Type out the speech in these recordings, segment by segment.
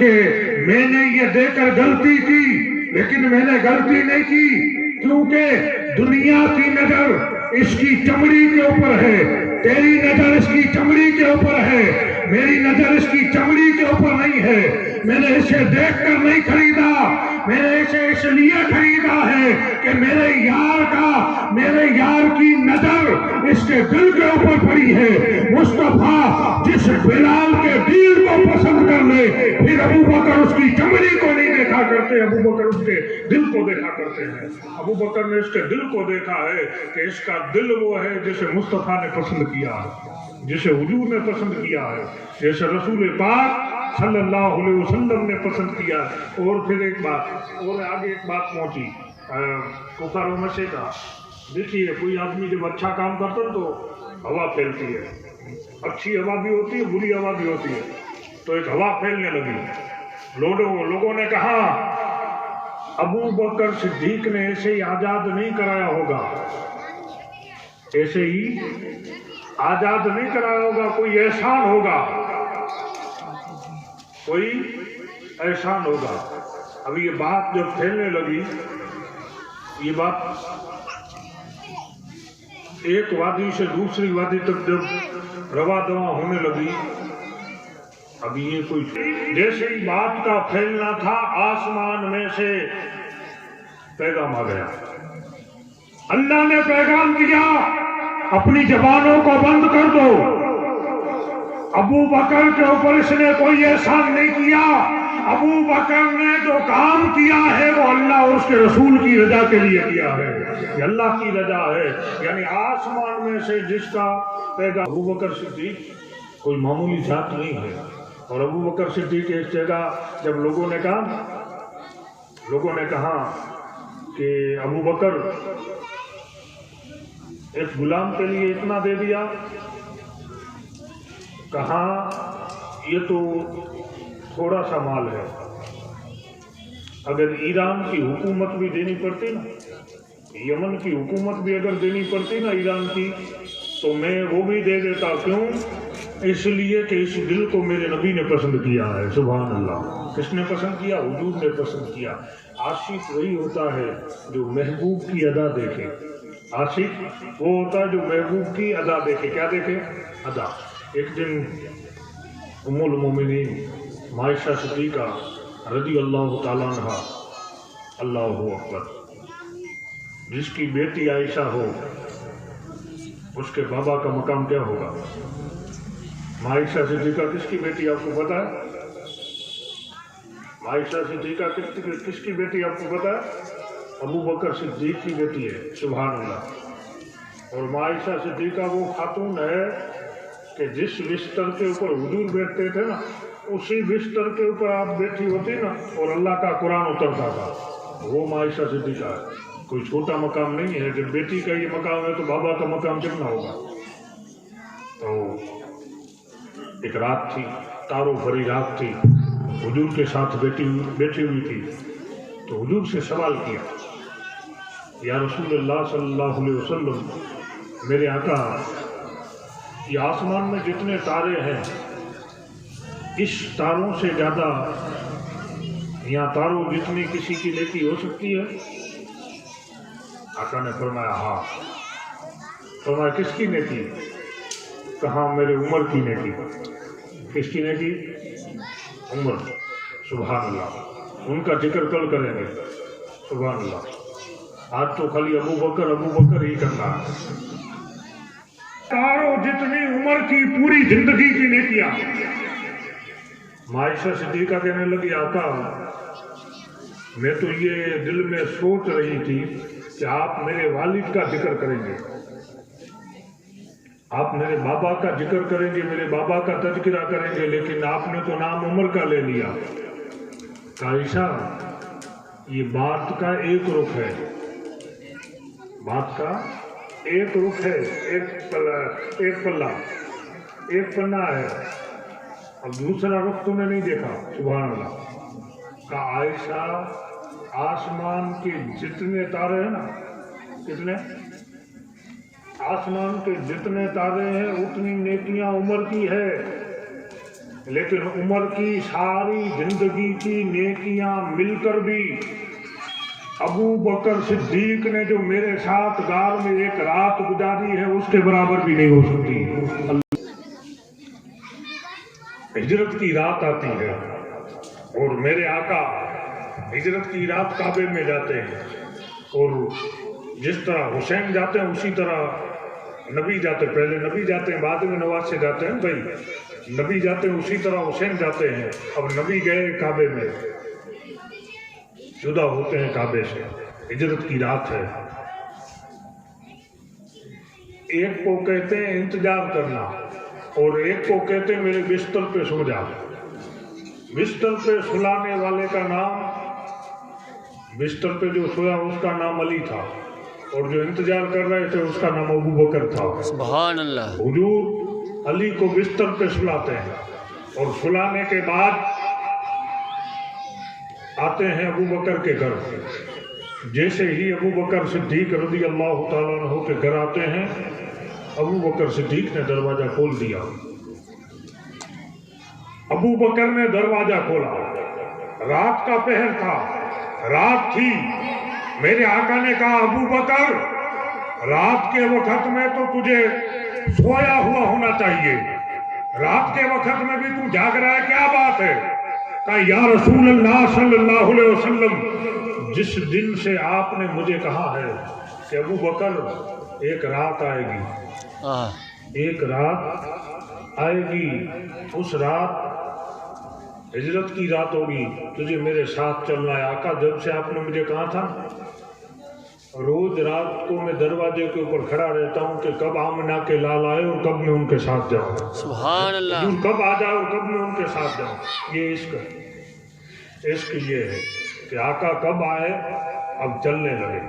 کہ میں نے یہ دیکھ کر غلطی کی، لیکن میں نے غلطی نہیں کی، کیونکہ دنیا کی نظر اس کی چمڑی کے اوپر ہے، تیری نظر اس کی چمڑی کے اوپر ہے، میری نظر اس کی چمڑی کے اوپر نہیں ہے۔ میں نے اسے دیکھ کر نہیں خریدا، میں نے اسے اس لیے خریدا ہے کہ میرے یار کی نظر اس کے دل کے اوپر پڑی ہے۔ مصطفیٰ جس بلال کے دل کو پسند کر لے، پھر ابو بکر اس کی چمڑی کو نہیں دیکھا کرتے، ابو بکر اس کے دل کو دیکھا کرتے ہیں۔ ابو بکر نے اس کے دل کو دیکھا ہے کہ اس کا دل وہ ہے جسے مصطفیٰ نے پسند کیا ہے، جسے حضور نے پسند کیا ہے، جیسے رسول پاک صلی اللہ علیہ وسلم نے پسند کیا۔ اور پھر ایک بات اور آگے ایک بات پہنچی کفار و مشے کا۔ دیکھیے کوئی آدمی جب اچھا کام کرتا ہے تو ہوا پھیلتی ہے، اچھی ہوا بھی ہوتی ہے، بری ہوا بھی ہوتی ہے، تو ایک ہوا پھیلنے لگی۔ لوگوں نے کہا ابو بکر صدیق نے ایسے ہی آزاد نہیں کرایا ہوگا، ایسے ہی آزاد نہیں کرایا ہوگا، کوئی احسان ہوگا، کوئی احسان ہوگا۔ اب یہ بات جب پھیلنے لگی، یہ بات ایک وادی سے دوسری وادی تک جب روا دوا ہونے لگی، اب یہ کوئی جیسے ہی بات کا پھیلنا تھا، آسمان میں سے پیغام آ گیا۔ اللہ نے پیغام دیا اپنی زبانوں کو بند کر دو، ابو بکر کے اوپر اس نے کوئی احسان نہیں کیا، ابو بکر نے جو کام کیا ہے وہ اللہ اور اس کے رسول کی رضا کے لیے کیا ہے، یہ اللہ کی رضا ہے۔ یعنی آسمان میں سے جس کا پیغام، ابو بکر صدیق کوئی معمولی ذات نہیں ہے۔ اور ابو بکر صدیق ایک جگہ جب لوگوں نے کہا کہ ابو بکر ایک غلام کے لیے اتنا دے دیا، کہا یہ تو تھوڑا سا مال ہے، اگر ایران کی حکومت بھی دینی پڑتی نا، یمن کی حکومت بھی اگر دینی پڑتی نا ایران کی، تو میں وہ بھی دے دیتا۔ کیوں؟ اس لیے کہ اس دل کو میرے نبی نے پسند کیا ہے۔ سبحان اللہ، کس نے پسند کیا؟ حضور نے پسند کیا۔ عاشق وہی ہوتا ہے جو محبوب کی ادا دیکھے، عاشق وہ ہوتا ہے جو محبوب کی ادا دیکھے۔ کیا دیکھے؟ ادا۔ ایک دن ام المومنین عائشہ صدیقہ رضی اللہ تعالیٰ عنہ، اللہ اکبر، جس کی بیٹی عائشہ ہو اس کے بابا کا مقام کیا ہوگا؟ عائشہ صدیقہ کس کی بیٹی آپ کو پتا ہے؟ عائشہ صدیقہ کس کی بیٹی آپ کو پتا ہے؟ ابو بکر صدیق کی بیٹی ہے۔ سبحان اللہ۔ اور عائشہ صدیقہ وہ خاتون ہے کہ جس بستر کے اوپر حضور بیٹھتے تھے نا، اسی بستر کے اوپر آپ بیٹھی ہوتی نا اور اللہ کا قرآن اترتا تھا، وہ عائشہ صدیقہ ہے۔ کوئی چھوٹا مقام نہیں ہے۔ جب بیٹی کا یہ مقام ہے تو بابا کا مقام کتنا ہوگا؟ تو ایک رات تھی، تاروں بھری رات تھی، حضور کے ساتھ بیٹھی ہوئی تھی، تو حضور سے سوال کیا، یا رسول اللہ صلی اللہ علیہ وسلم، میرے آقا، یہ آسمان میں جتنے تارے ہیں، اس تاروں سے زیادہ یا تاروں جتنی کسی کی نیکی ہو سکتی ہے؟ آقا نے فرمایا ہاں۔ فرمایا کس کی نیکی؟ کہا میرے عمر کی نیکی۔ کس کی نیکی؟ عمر۔ سبحان اللہ، ان کا ذکر کل کریں گے۔ سبحان اللہ، آج تو خالی ابو بکر ہی کرنا ہے۔ تاروں جتنی عمر کی پوری زندگی کی نیکیاں۔ عائشہ صدیقہ کہنے لگی آقا، میں تو یہ دل میں سوچ رہی تھی کہ آپ میرے والد کا ذکر کریں گے، آپ میرے بابا کا ذکر کریں گے، میرے بابا کا تذکرہ کریں گے، لیکن آپ نے تو نام عمر کا لے لیا۔ عائشہ، یہ بات کا ایک رخ ہے، بات کا ایک رخ ہے، ایک پلہ ہے، اب دوسرا رخ تم نے نہیں دیکھا۔ سبحان اللہ۔ کہ عائشہ، آسمان کے جتنے تارے ہیں نا، کتنے؟ آسمان کے جتنے تارے ہیں اتنی نیکیاں عمر کی ہے۔ لیکن عمر کی ساری زندگی کی نیکیاں مل کر بھی ابو بکر صدیق نے جو میرے ساتھ غار میں ایک رات گزاری ہے اس کے برابر بھی نہیں ہو سکتی۔ ہجرت کی رات آتی ہے اور میرے آقا ہجرت کی رات کعبے میں جاتے ہیں، اور جس طرح حسین جاتے ہیں اسی طرح نبی جاتے، پہلے نبی جاتے ہیں بعد میں نواز سے جاتے ہیں بھائی، نبی جاتے ہیں اسی طرح حسین جاتے ہیں۔ اب نبی گئے کعبے میں، جدا ہوتے ہیں کعبے سے، ہجرت کی رات ہے۔ ایک کو کہتے ہیں انتظار کرنا اور ایک کو کہتے ہیں میرے بستر پہ سو جا۔ بستر پہ سلانے والے کا نام، بستر پہ جو سویا اس کا نام علی تھا، اور جو انتظار کر رہے تھے اس کا نام ابو بکر تھا۔ سبحان اللہ۔ حضور علی کو بستر پہ سلاتے ہیں اور سلانے کے بعد آتے ہیں ابو بکر کے گھر۔ جیسے ہی ابو بکر صدیق رضی اللہ تعالیٰ عنہ کے گھر آتے ہیں، ابو بکر صدیق نے دروازہ کھول دیا۔ ابو بکر نے دروازہ کھولا، رات کا پہر تھا، رات تھی۔ میرے آقا نے کہا ابو بکر رات کے وقت میں تو تجھے سویا ہوا ہونا چاہیے، رات کے وقت میں بھی تو جاگ رہا ہے، کیا بات ہے؟ کہا یا رسول اللہ صلی اللہ علیہ وسلم، جس دن سے آپ نے مجھے کہا ہے کہ ابو بکر ایک رات آئے گی، ایک رات آئے گی، اس رات ہجرت کی رات ہوگی، تجھے میرے ساتھ چلنا ہے۔ آقا جب سے آپ نے مجھے کہا تھا، روز رات کو میں دروازے کے اوپر کھڑا رہتا ہوں کہ کب آمنہ کے لال آئے اور کب میں ان کے ساتھ جاؤں، سبحان اللہ، کب آ جاؤ اور کب میں ان کے ساتھ جاؤں۔ یہ عشق ہے، عشق یہ ہے کہ آقا کب آئے، اب چلنے لگے،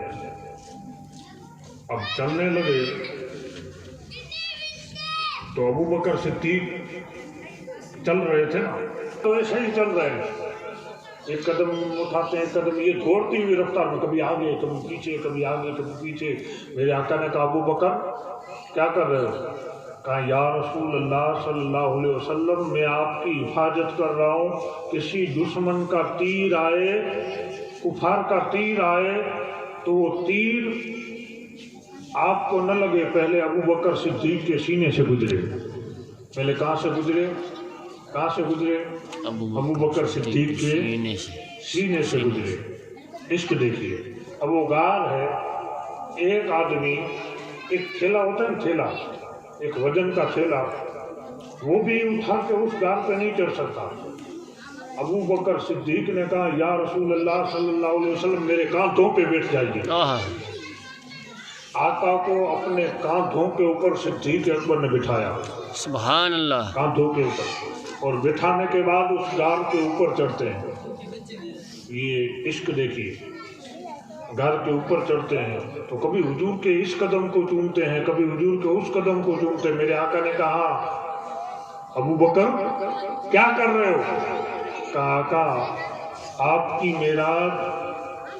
اب چلنے لگے۔ تو ابو بکر صدیق چل رہے تھے نا، تو ایسے ہی چل رہے ہیں، ایک قدم اٹھاتے ہیں، قدم یہ دوڑتی ہوئی رفتار میں، کبھی آگے کبھی پیچھے، کبھی آگے کبھی پیچھے۔ میرے آقا نے کہا ابو بکر کیا کر رہے ہو؟ کہا یا رسول اللہ صلی اللہ علیہ وسلم، میں آپ کی حفاظت کر رہا ہوں، کسی دشمن کا تیر آئے، کفار کا تیر آئے تو وہ تیر آپ کو نہ لگے، پہلے ابو بکر صدیق کے سینے سے گزرے۔ پہلے کہاں سے گزرے؟ کہاں سے گزرے؟ ابو بکر صدیق کے سینے سے گزرے۔ عشق دیکھیے، اب وہ غار ہے، ایک آدمی، ایک تھیلا ہوتا ہے نا، تھیلا، ایک وزن کا تھیلا، وہ بھی اٹھا کے اس غار پہ نہیں چڑھ سکتا۔ ابو بکر صدیق نے کہا یا رسول اللہ صلی اللہ علیہ وسلم، میرے کانٹوں پہ بیٹھ جائیے۔ آقا کو اپنے کانٹوں کے اوپر صدیق اکبر نے بٹھایا، سبحان اللہ، کانٹوں کے اوپر، اور بٹھانے کے بعد اس غار کے اوپر چڑھتے ہیں۔ یہ عشق دیکھیے، غار کے اوپر چڑھتے ہیں تو کبھی حضور کے اس قدم کو چومتے ہیں، کبھی حضور کے اس قدم کو چومتے ہیں۔ میرے آقا نے کہا ابو بکر کیا کر رہے ہو؟ کہا آقا آپ کی معراج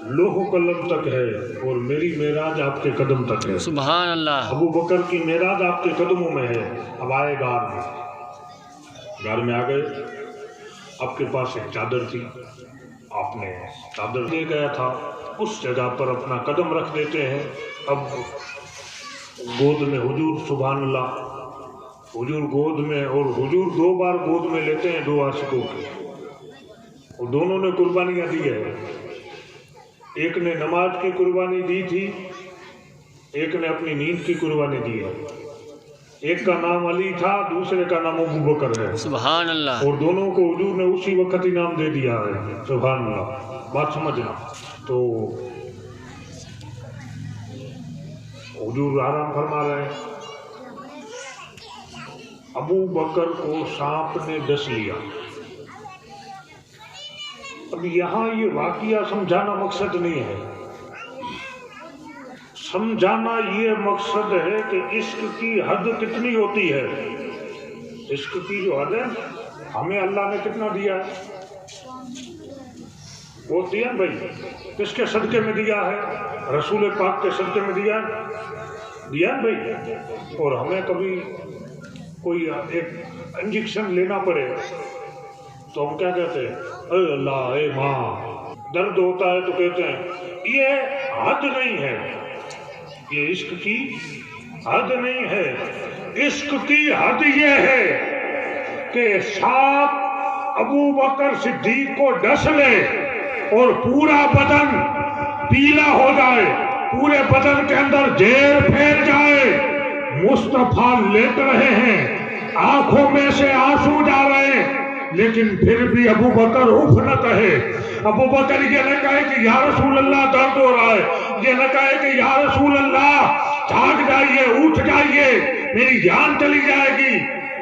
لوح قلم تک ہے اور میری معراج آپ کے قدم تک ہے۔ سبحان اللہ، ابو بکر کی معراج آپ کے قدموں میں ہے۔ اب آئے غار میں، غار میں آ گئے، آپ کے پاس ایک چادر تھی، آپ نے چادر دے گیا تھا، اس جگہ پر اپنا قدم رکھ دیتے ہیں۔ اب گود میں حضور، سبحان اللہ، حضور گود میں، اور حضور دو بار گود میں لیتے ہیں دو عاشقوں کے، اور دونوں نے قربانیاں دی ہے۔ ایک نے نماز کی قربانی دی تھی، ایک نے اپنی نیند کی قربانی دی ہے۔ ایک کا نام علی تھا، دوسرے کا نام ابو بکر ہے، سبحان اللہ، اور دونوں کو حضور نے اسی وقت انعام دے دیا ہے، سبحان اللہ۔ بات سمجھنا، تو حضور آرام فرما رہے ہیں، ابو بکر کو سانپ نے ڈس لیا۔ اب یہاں یہ واقعہ سمجھانا مقصد نہیں ہے، سمجھانا یہ مقصد ہے کہ عشق کی حد کتنی ہوتی ہے۔ عشق کی جو حد ہے، ہمیں اللہ نے کتنا دیا ہے، وہ دیا بھائی، کس کے صدقے میں دیا ہے؟ رسول پاک کے صدقے میں دیا ہے بھائی۔ اور ہمیں کبھی کوئی ایک انجیکشن لینا پڑے تو ہم کیا کہتے ہیں؟ اے اللہ، اے ماں. درد ہوتا ہے تو کہتے ہیں یہ حد نہیں ہے، یہ عشق کی حد نہیں ہے. عشق کی حد یہ ہے کہ سانپ ابو بکر صدیق کو ڈس لے اور پورا بدن پیلا ہو جائے، پورے بدن کے اندر زہر پھیل جائے. مصطفیٰ لیٹ رہے ہیں، آنکھوں میں سے آنسو جا رہے ہیں، لیکن پھر بھی ابو بکر اف نہ کہے. ابو بکر یہ نہ کہے کہ یا رسول اللہ درد ہو رہا ہے، یہ نہ کہے کہ یا رسول اللہ جاگ جائیے، اٹھ جائیے، میری جان چلی جائے گی،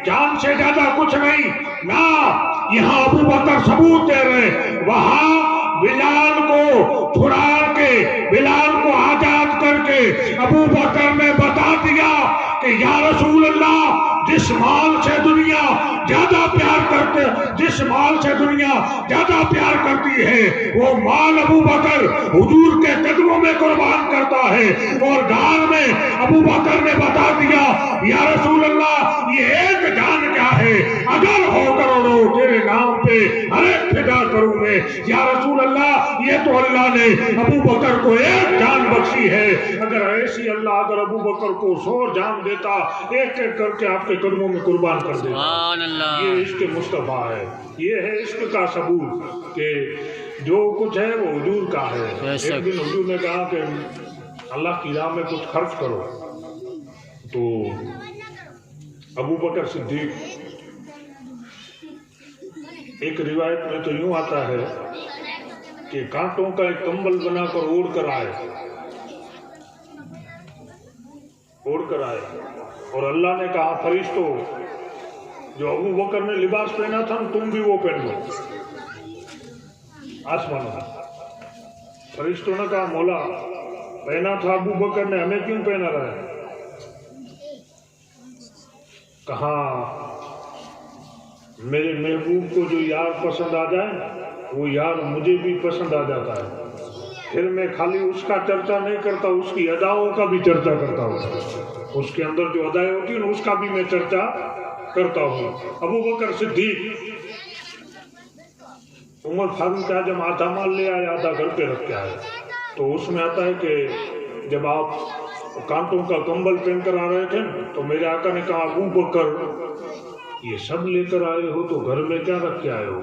جان سے زیادہ کچھ نہیں. نہ، یہاں ابو بکر ثبوت دے رہے. وہاں بلال کو چھڑا کے، بلال کو آزاد کر کے ابو بکر نے بتا دیا کہ یا رسول اللہ، جس مال سے دنیا زیادہ پیار کرتے، جس مال سے دنیا زیادہ پیار کرتی ہے، وہ مال ابو بکر حضور کے قدموں میں قربان کرتا ہے. اور گھر میں ابو بکر نے بتا دیا یا رسول اللہ، یہ ایک جان کیا ہے، اگر ہو کروڑوں تیرے نام پہ ہر ایک فدا کروں میں. یا رسول اللہ، یہ تو اللہ نے ابو بکر کو ایک جان بخشی ہے. اگر ایسی اللہ اگر ابو بکر کو 100 جان دیتا، ایک ایک کر کے آپ کے قدموں میں قربان کر دیتا. سبحان اللہ. یہ عشق مصطفیٰ ہے، یہ ہے عشق کا ثبوت کہ جو کچھ ہے وہ حضور کا ہے. ایک دن حضور نے کہا کہ اللہ کی راہ میں کچھ خرچ کرو، تو ابو بکر صدیق، ایک روایت میں تو یوں آتا ہے کہ کانٹوں کا ایک کمبل بنا کر اوڑھ کر آئے، اور اللہ نے کہا فرشتوں، جو ابو بکر نے لباس پہنا تھا تم بھی وہ پہن لو. آسمان فرشتوں نے کہا مولا، پہنا تھا ابو بکر نے، ہمیں کیوں پہنا رہا ہے؟ کہا میرے محبوب کو جو یار پسند آ جائے وہ یار مجھے بھی پسند آ جاتا ہے. پھر میں خالی اس کا چرچا نہیں کرتا، اس کی اداؤں کا بھی چرچا کرتا ہوں. اس کے اندر جو ادائیں ہوتی ہیں اس کا بھی میں چرچا کرتا ہوں. ابو بکر صدیق عمر فاروق اعظم آدھا مال لے آئے، آدھا گھر پہ رکھ کے آئے. تو اس میں آتا ہے کہ جب آپ کانٹوں کا کمبل پہن کر آ رہے تھے تو میرے آقا نے کہا ابو بکر، یہ سب لے کر آئے ہو تو گھر میں کیا رکھ کے آئے ہو؟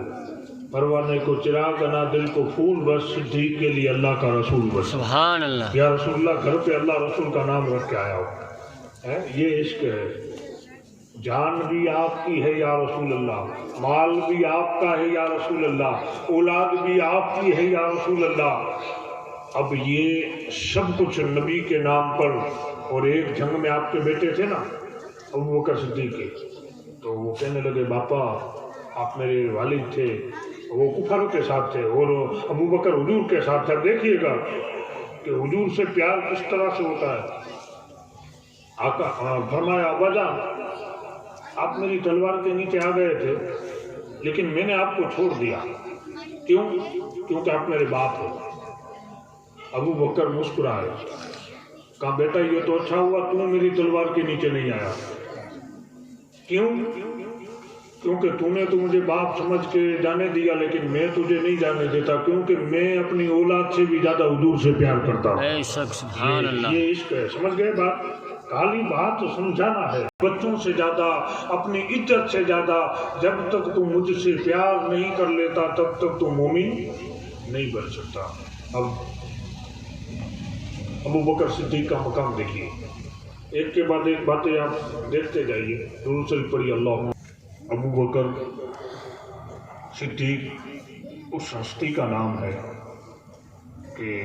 پروانے کو چراغ نہ دل کو پھول، بس صدیق کے لیے اللہ کا رسول بس. سبحان اللہ. یا رسول اللہ، گھر پہ اللہ رسول کا نام رکھ کے آیا ہو. یہ عشق ہے. جان بھی آپ کی ہے یا رسول اللہ، مال بھی آپ کا ہے یا رسول اللہ، اولاد بھی آپ کی ہے یا رسول اللہ. اب یہ سب کچھ نبی کے نام پر. اور ایک جنگ میں آپ کے بیٹے تھے نا ابو بکر صدیق کے، تو وہ کہنے لگے باپا آپ میرے والد تھے، وہ کفر کے ساتھ تھے اور ابو بکر حضور کے ساتھ تھا. دیکھیے گا کہ حضور سے پیار کس طرح سے ہوتا ہے. آقا فرمایا ابا جان، آپ میری تلوار کے نیچے آ گئے تھے لیکن میں نے آپ کو چھوڑ دیا. کیوں؟ کیونکہ آپ میرے باپ ہو. ابو بکر مسکرائے، کہا بیٹا یہ تو اچھا ہوا تو میری تلوار کے نیچے نہیں آیا. کیوں؟ کیونکہ تو نے تو مجھے باپ سمجھ کے جانے دیا لیکن میں تجھے نہیں جانے دیتا، کیونکہ میں اپنی اولاد سے بھی زیادہ حضور سے پیار کرتا ہوں. سبحان اللہ. یہ عشق ہے. سمجھ گئے بات؟ خالی بات سمجھانا ہے. بچوں سے زیادہ، اپنی عزت سے زیادہ. جب تک تو مجھ سے پیار نہیں کر لیتا تب تک تو مومن نہیں بن سکتا. اب ابو بکر صدیق کا مقام دیکھیے، ایک کے بعد ایک باتیں آپ دیکھتے جائیے. درود شریف پڑھیے. اللہ. ابو بکر صدیق اس ہستی کا نام ہے کہ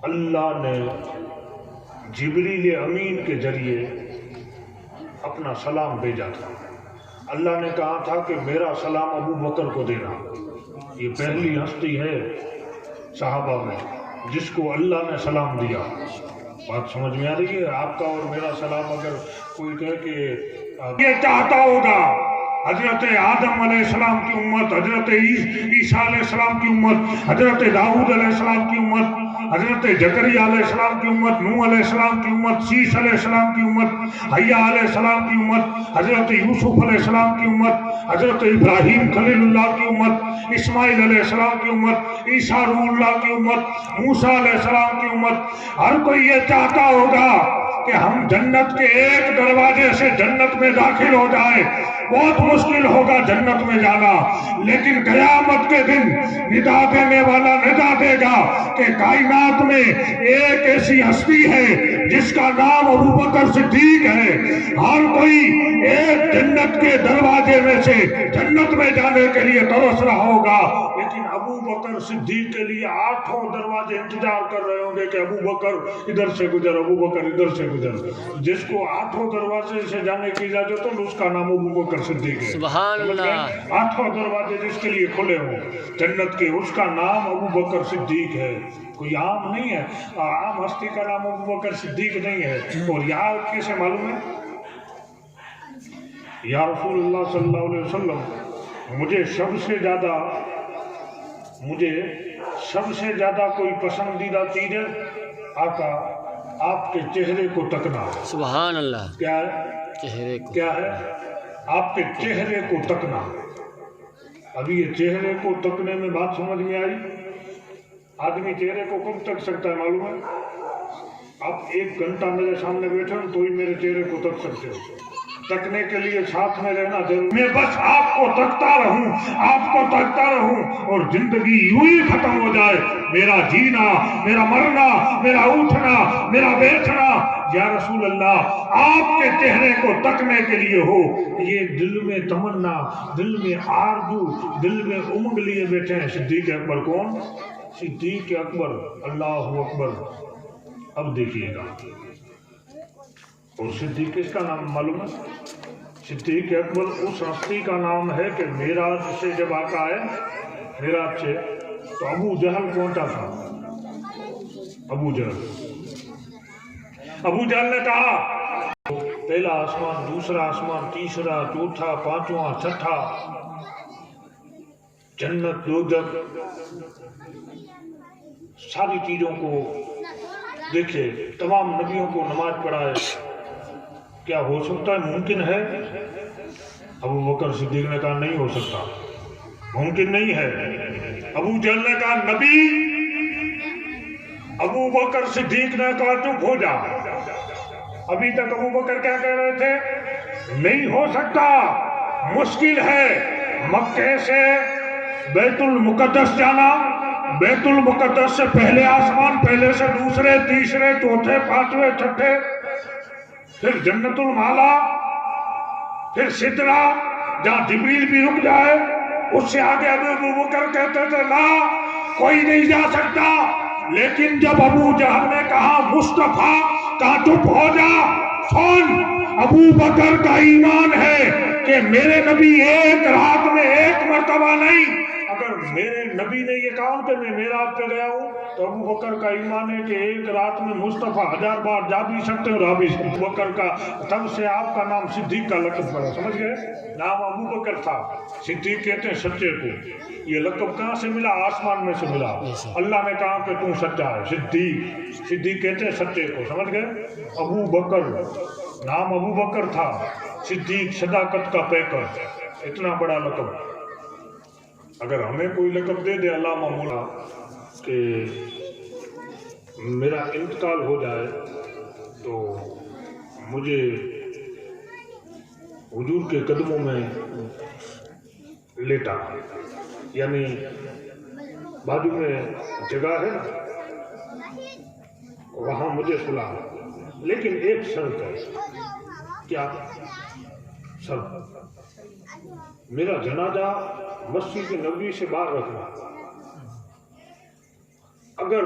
اللہ نے جبریل امین کے ذریعے اپنا سلام بھیجا تھا. اللہ نے کہا تھا کہ میرا سلام ابو بکر کو دینا. یہ پہلی ہستی ہے صحابہ میں جس کو اللہ نے سلام دیا. بات سمجھ میں آ رہی ہے؟ آپ کا اور میرا سلام اگر کوئی کہے کہ یہ چاہتا ہوگا حضرت آدم علیہ السلام کی امت، حضرت عیسیٰ علیہ السلام کی امت، حضرت داؤد علیہ السلام کی امت، حضرت زکریا علیہ السلام کی امت، نوح علیہ السلام کی امت، شیش علیہ السلام کی امت، حیا علیہ السلام کی امت، حضرت یوسف علیہ السلام کی امت، حضرت ابراہیم خلیل اللہ کی امت، اسماعیل علیہ السلام کی امت، عیسیٰ روح اللہ کی امت، موسیٰ علیہ السلام کی امت. ہر کوئی یہ چاہتا ہوگا کہ ہم جنت کے ایک دروازے سے جنت میں داخل ہو جائیں. بہت مشکل ہوگا جنت میں جانا، لیکن قیامت کے دن ندا دینے والا ندا دے گا کہ کائنات میں ایک ایسی ہستی ہے جس کا نام ابوبکر صدیق ہے. ہر کوئی ایک جنت کے دروازے میں سے جنت میں جانے کے لیے ترس رہا ہوگا، لیکن ابوبکر صدیق کے لیے 8 دروازے انتظار کر رہے ہوں گے کہ ابوبکر ادھر سے گزر، ابوبکر ادھر سے گزر. جس کو 8 دروازے سے جانے کی اجازت ہو اس کا نام ابوبکر صدیق ہے. سبحان اللہ. 8 دروازے جس کے لیے کھلے ہوں جنت کے، اس کا نام ابوبکر صدیق ہے. کوئی عام نہیں ہے، عام ہستی کا نام ابوبکر صدیق نہیں ہے. اور یار کیسے معلوم ہے؟ یا رسول اللہ صلی اللہ علیہ وسلم، مجھے سب سے زیادہ کوئی پسندیدہ چیز ہے آقا آپ کے چہرے کو تکنا. سبحان اللہ. کیا ہے؟ چہرے کو. کیا ہے؟ آپ کے چہرے کو تکنا. ابھی یہ چہرے کو تکنے میں بات سمجھ میں آئی؟ آدمی چہرے کو کب تک سکتا ہے معلوم ہے؟ آپ 1 گھنٹہ میرے سامنے بیٹھے ہوں تو ہی میرے چہرے کو تک سکتے ہو. تکنے کے لیے ساتھ میں رہنا ضروری. میں بس آپ کو تکتا رہوں اور زندگی یوں ہی ختم ہو جائے. میرا جینا، میرا مرنا، میرا اٹھنا، میرا بیٹھنا یا رسول اللہ آپ کے چہرے کو تکنے کے لیے ہو. یہ دل میں تمنا، دل میں آرزو، دل میں امنگ لیے بیٹھے ہیں. صدیق اکبر کون؟ صدیق اکبر. اللہ اکبر. اب دیکھیے گا. اور صدیق کس کا نام معلوم ہے؟ صدیق اکبر اس ہستی کا نام ہے کہ معراج سے جب آقا آئے معراج سے تو ابو جہل پہنچا تھا. ابو جہل نے کہا پہلا آسمان، دوسرا آسمان، تیسرا، چوتھا، پانچواں، چھٹا، جنت، دوزخ، ساری چیزوں کو دیکھے، تمام نبیوں کو نماز پڑھائے. کیا ہو سکتا ہے؟ ممکن ہے؟ ابوبکر صدیق نے کہا نہیں ہو سکتا، ممکن نہیں ہے. ابو جہل نے کہا نبی. ابوبکر صدیق نے کہا چپ ہو جا. ابھی تک ابوبکر کیا کہہ رہے تھے؟ نہیں ہو سکتا، مشکل ہے. مکے سے بیت المقدس جانا، بیت المقدس سے پہلے آسمان، پہلے سے دوسرے، تیسرے، چوتھے، پانچویں، چھٹے، پھر جنت المالا، پھر سدرا جہاں جبریل بھی رک جائے. اس سے آگے ابوبکر کہتے تھے لا کوئی نہیں جا سکتا. لیکن جب ابو جہل نے کہا مصطفیٰ، کہا چپ ہو جا. سن، ابوبکر کا ایمان ہے کہ میرے نبی ایک رات میں 1 مرتبہ نہیں، اگر میرے نبی نے یہ کہا کہ میں معراج پہ گیا ہوں تو ابوبکر کا ایمان ہے کہ 1 رات میں مصطفیٰ 1000 بار جا بھی سکتے اور آ بھی سکتے. ابوبکر کا تب سے آپ کا نام صدیق کا لقب پڑا. سمجھ گئے؟ نام ابوبکر تھا. صدیق کہتے ہیں سچے کو. یہ لقب کہاں سے ملا؟ آسمان میں سے ملا. اللہ نے کہا کہ تم سچا ہے. صدیق کہتے ہیں سچے کو. سمجھ گئے؟ ابوبکر نام ابوبکر تھا. صدیق صداقت کا پیکر. اتنا بڑا لقب. اگر ہمیں کوئی لقب دے دے علامہ مولا کہ میرا انتقال ہو جائے تو مجھے حضور کے قدموں میں لیٹا، یعنی بازو میں جگہ ہے نا وہاں مجھے سلا، لیکن ایک شرط ہے. کیا شرط؟ میرا جنازہ مسجد نبوی سے باہر رکھنا. اگر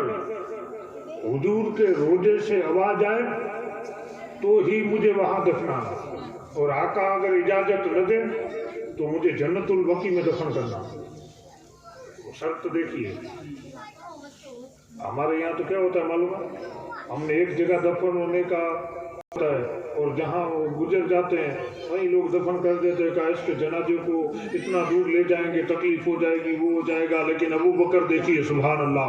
حضور کے روضے سے آواز آئے تو ہی مجھے وہاں دفنانا، اور آقا اگر اجازت نہ دے تو مجھے جنت البقیع میں دفن کرنا. شرط دیکھیے. ہمارے یہاں تو کیا ہوتا ہے معلوم ہے؟ ہم نے ایک جگہ دفن ہونے کا ہوتا ہے اور جہاں وہ گزر جاتے ہیں وہیں لوگ دفن کر دیتے ہیں کہ اس کے جنازے کو اتنا دور لے جائیں گے، تکلیف ہو جائے گی، وہ ہو جائے گا. لیکن ابوبکر دیکھیے سبحان اللہ،